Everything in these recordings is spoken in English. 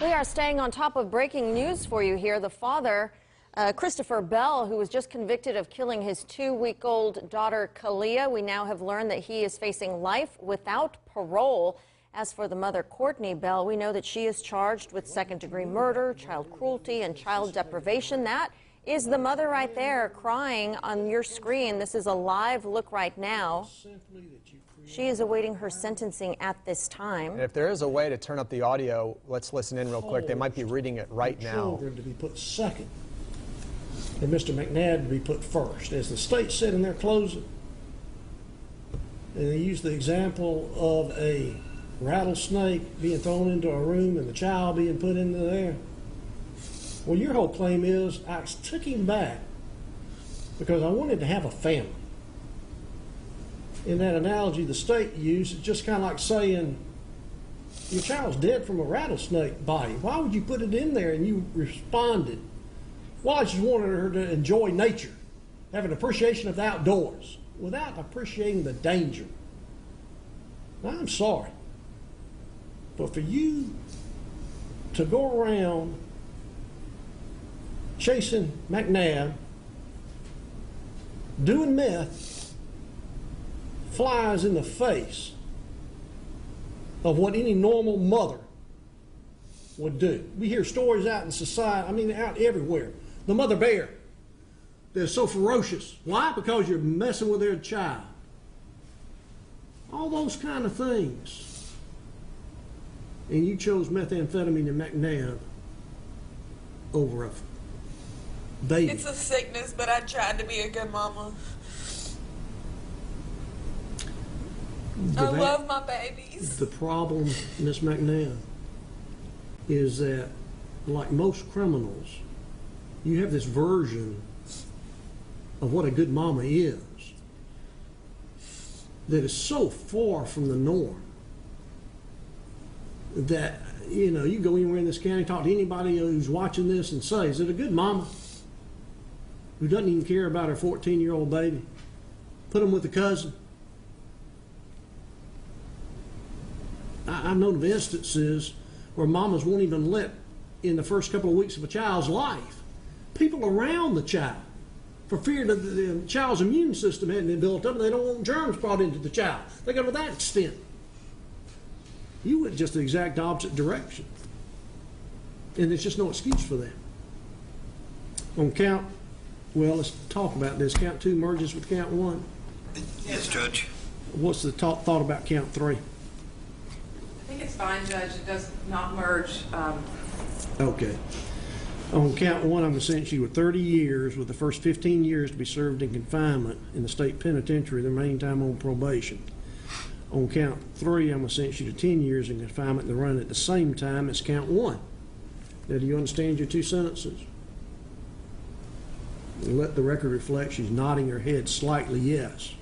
We are staying on top of breaking news for you here. The father, Christopher Bell, who was just convicted of killing his 2-week-old daughter, Kalia. We now have learned that he is facing life without parole. As for the mother, Courtney Bell, we know that she is charged with second-degree murder, child cruelty, and child deprivation. That is the mother right there crying on your screen. This is a live look right now. She is awaiting her sentencing at this time. And if there is a way to turn up the audio, let's listen in real quick. They might be reading it right now. Children to be put second, and Mr. McNabb to be put first. As the state said in their closing, and they used the example of a rattlesnake being thrown into a room and the child being put into there. Well, your whole claim is I took him back because I wanted to have a family. In that analogy the state used, it's just kind of like saying your child's dead from a rattlesnake bite. Why would you put it in there? And you responded, well, I just wanted her to enjoy nature, have an appreciation of the outdoors without appreciating the danger. Now, I'm sorry, but for you to go around chasing McNabb, doing meth, flies in the face of what any normal mother would do. We hear stories out in society, I mean out everywhere. The mother bear, they're so ferocious. Why? Because you're messing with their child. All those kind of things. And you chose methamphetamine and McNabb over a baby. It's a sickness, but I tried to be a good mama. I love my babies. The problem, Miss McNabb, is that, like most criminals, you have this version of what a good mama is that is so far from the norm that, you know, you go anywhere in this county, talk to anybody who's watching this and say, is it a good mama who doesn't even care about her 14-year-old baby? Put them with a cousin. I've known of instances where mamas won't even let in the first couple of weeks of a child's life people around the child for fear that the child's immune system hadn't been built up and they don't want germs brought into the child. They go to that extent. You went just the exact opposite direction. And there's just no excuse for that. On count, well, let's talk about this. Count 2 merges with count 1. Yes, Judge. What's the thought about count 3? I think it's fine, Judge. It does not merge. Okay. On count 1, I'm going to sentence you with 30 years, with the first 15 years to be served in confinement in the state penitentiary, the remaining time on probation. On count 3, I'm going to sentence you to 10 years in confinement to run at the same time as count 1. Now, do you understand your 2 sentences? And let the record reflect she's nodding her head slightly yes.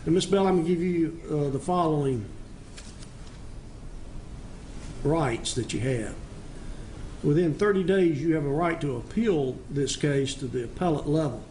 And Ms. Bell, I'm going to give you the following rights that you have. Within 30 days, you have a right to appeal this case to the appellate level.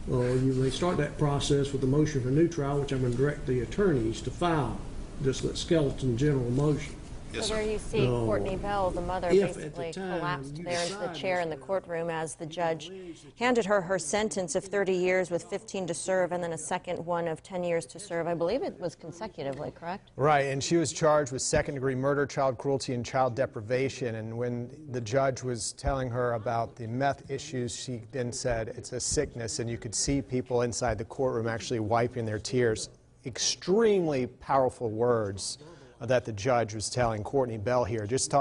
You may start that process with a motion for new trial, which I'm going to direct the attorneys to file, just that skeleton general motion. Yes, so there you see Courtney Bell, the mother, basically collapsed there into the chair in the courtroom as the judge handed her her sentence of 30 years with 15 to serve and then a second one of 10 years to serve. I believe it was consecutively, correct? Right, and she was charged with second-degree murder, child cruelty, and child deprivation. And when the judge was telling her about the meth issues, she then said it's a sickness, and you could see people inside the courtroom actually wiping their tears. Extremely powerful words that the judge was telling Courtney Bell here, just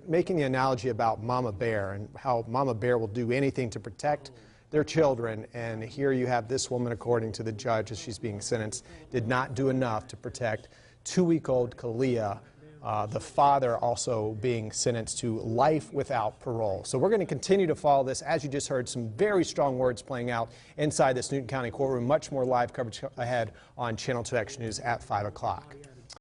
making the analogy about Mama Bear and how Mama Bear will do anything to protect their children. And here you have this woman, according to the judge as she's being sentenced, did not do enough to protect 2-week-old Kalia, the father also being sentenced to life without parole. So we're going to continue to follow this. As you just heard, some very strong words playing out inside this Newton County courtroom. Much more live coverage ahead on Channel 2 Action News at 5 o'clock.